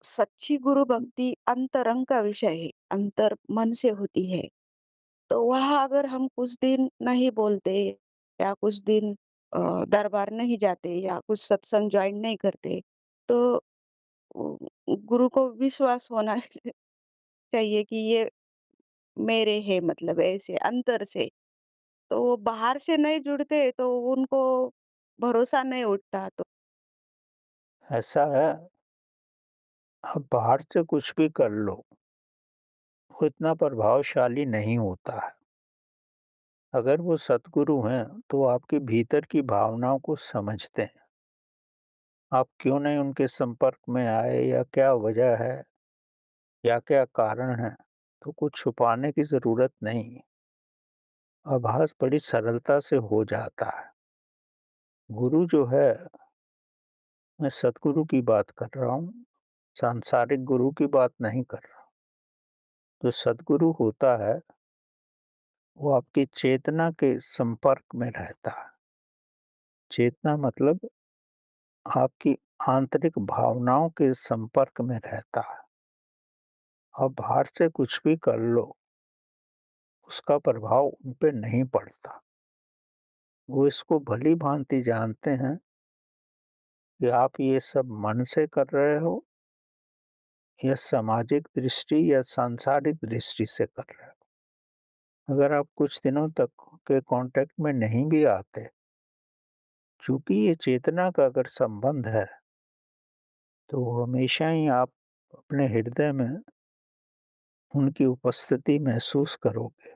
सच्ची गुरु भक्ति अंतरंग का विषय है, अंतर मन से होती है। तो वहाँ अगर हम कुछ दिन नहीं बोलते या कुछ दिन दरबार नहीं जाते या कुछ सत्संग जॉइन नहीं करते, तो उ गुरु को विश्वास होना चाहिए कि ये मेरे है मतलब ऐसे अंतर से। तो वो बाहर से नहीं जुड़ते तो उनको भरोसा नहीं उठता तो ऐसा है, आप बाहर से कुछ भी कर लो, वो इतना प्रभावशाली नहीं होता है। अगर वो सद्गुरु हैं, तो आपके भीतर की भावनाओं को समझते हैं। आप क्यों नहीं उनके संपर्क में आए या क्या वजह है या क्या कारण है, तो कुछ छुपाने की ज़रूरत नहीं है। आभास बड़ी सरलता से हो जाता है। गुरु जो है, मैं सद्गुरु की बात कर रहा हूँ, सांसारिक गुरु की बात नहीं कर रहा। जो सद्गुरु होता है, वो आपकी चेतना के संपर्क में रहता है। चेतना मतलब आपकी आंतरिक भावनाओं के संपर्क में रहता है। आप बाहर से कुछ भी कर लो, उसका प्रभाव उन पे नहीं पड़ता। वो इसको भली-भाँति जानते हैं कि आप ये सब मन से कर रहे हो या सामाजिक दृष्टि या सांसारिक दृष्टि से कर रहे हो। अगर आप कुछ दिनों तक के कॉन्टैक्ट में नहीं भी आते, चूँकि ये चेतना का अगर संबंध है, तो हमेशा ही आप अपने हृदय में उनकी उपस्थिति महसूस करोगे।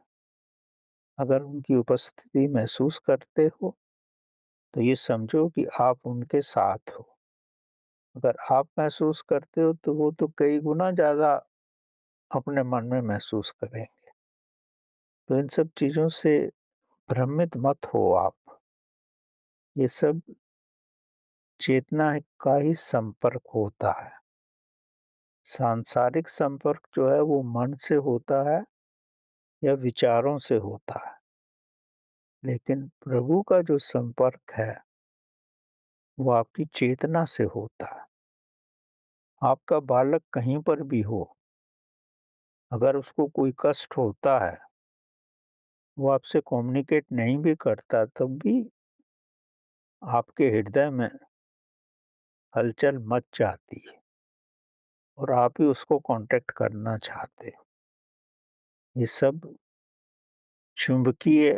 अगर उनकी उपस्थिति महसूस करते हो, तो ये समझो कि आप उनके साथ हो। अगर आप महसूस करते हो, तो वो तो कई गुना ज़्यादा अपने मन में महसूस करेंगे। तो इन सब चीज़ों से भ्रमित मत हो आप। ये सब चेतना का ही संपर्क होता है। सांसारिक संपर्क जो है वो मन से होता है या विचारों से होता है। लेकिन प्रभु का जो संपर्क है, वो आपकी चेतना से होता है। आपका बालक कहीं पर भी हो, अगर उसको कोई कष्ट होता है, वो आपसे कम्युनिकेट नहीं भी करता, तब भी आपके हृदय में हलचल मच जाती है और आप ही उसको कॉन्टैक्ट करना चाहते हो। ये सब चुंबकीय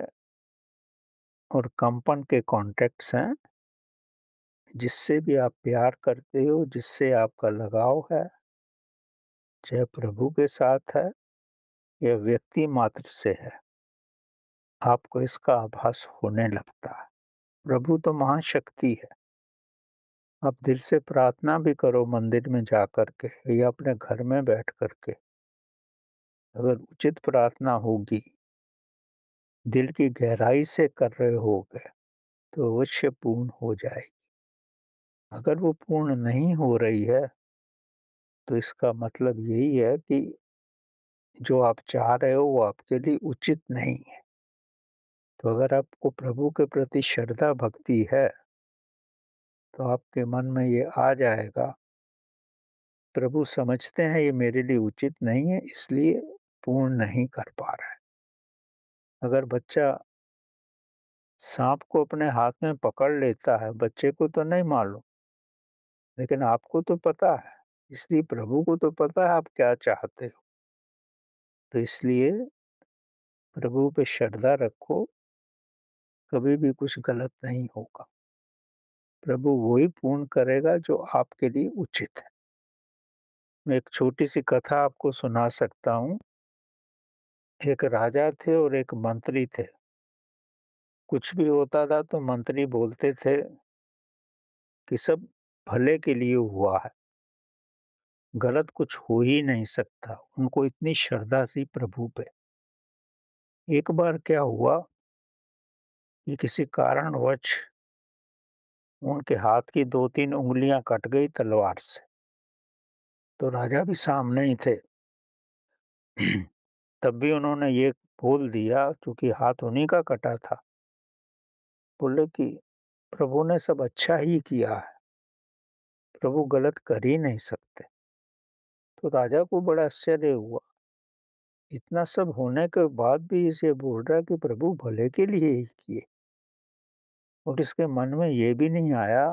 और कंपन के कॉन्टैक्ट्स हैं, जिससे भी आप प्यार करते हो, जिससे आपका लगाव है, चाहे प्रभु के साथ है या व्यक्ति मात्र से है, आपको इसका आभास होने लगता है। प्रभु तो महाशक्ति है। आप दिल से प्रार्थना भी करो मंदिर में जा कर के या अपने घर में बैठ कर के। अगर उचित प्रार्थना होगी, दिल की गहराई से कर रहे होगे, तो अवश्य पूर्ण हो जाएगी। अगर वो पूर्ण नहीं हो रही है, तो इसका मतलब यही है कि जो आप चाह रहे हो वो आपके लिए उचित नहीं है। तो अगर आपको प्रभु के प्रति श्रद्धा भक्ति है, तो आपके मन में ये आ जाएगा, प्रभु समझते हैं ये मेरे लिए उचित नहीं है, इसलिए पूर्ण नहीं कर पा रहा है। अगर बच्चा साँप को अपने हाथ में पकड़ लेता है, बच्चे को तो नहीं मालूम, लेकिन आपको तो पता है, इसलिए प्रभु को तो पता है आप क्या चाहते हो। तो इसलिए प्रभु पे श्रद्धा रखो, कभी भी कुछ गलत नहीं होगा। प्रभु वही पूर्ण करेगा जो आपके लिए उचित है। मैं एक छोटी-सी कथा आपको सुना सकता हूँ। एक राजा थे और एक मंत्री थे। कुछ भी होता था तो मंत्री बोलते थे कि सब भले के लिए हुआ है, गलत कुछ हो ही नहीं सकता। उनको इतनी श्रद्धा थी प्रभु पे। एक बार क्या हुआ कि किसी कारणवश उनके हाथ की 2-3 उँगलियाँ कट गई तलवार से। तो राजा भी सामने ही थे। तब भी उन्होंने ये बोल दिया, क्योंकि हाथ उन्हीं का कटा था, बोले कि प्रभु ने सब अच्छा ही किया है, प्रभु गलत कर ही नहीं सकते। तो राजा को बड़ा आश्चर्य हुआ। इतना सब होने के बाद भी इसे बोल रहा है कि प्रभु भले के लिए ही किए, और इसके मन में ये भी नहीं आया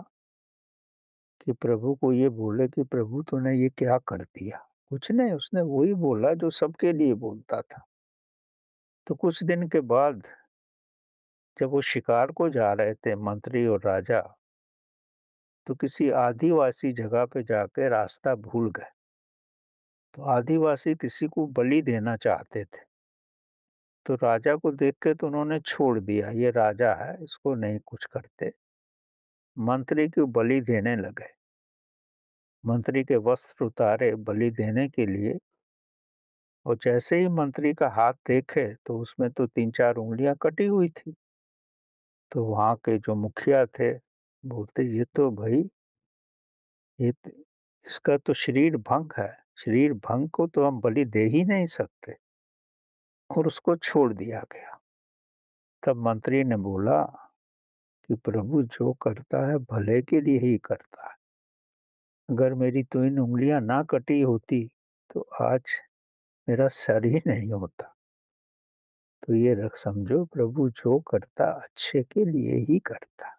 कि प्रभु को ये बोले कि प्रभु तूने ये क्या कर दिया? कुछ नहीं, उसने वही बोला जो सबके लिए बोलता था। तो कुछ दिन के बाद जब वो शिकार को जा रहे थे मंत्री और राजा, तो किसी आदिवासी जगह पे जाके रास्ता भूल गए। तो आदिवासी किसी को बलि देना चाहते थे। तो राजा को देख के तो उन्होंने छोड़ दिया, ये राजा है, इसको नहीं कुछ करते। मंत्री को बलि देने लगे। मंत्री के वस्त्र उतारे बलि देने के लिए, और जैसे ही मंत्री का हाथ देखे तो उसमें तो 3-4 उँगलियाँ कटी हुई थी। तो वहाँ के जो मुखिया थे, बोलते ये तो भई ये त इसका तो शरीर भंग है, शरीर भंग को तो हम बलि दे ही नहीं सकते, और उसको छोड़ दिया गया। तब मंत्री ने बोला कि प्रभु जो करता है भले के लिए ही करता है। अगर मेरी 3 उँगलियाँ ना कटी होती तो आज मेरा सर ही नहीं होता। तो ये रख समझो, प्रभु जो करता अच्छे के लिए ही करता।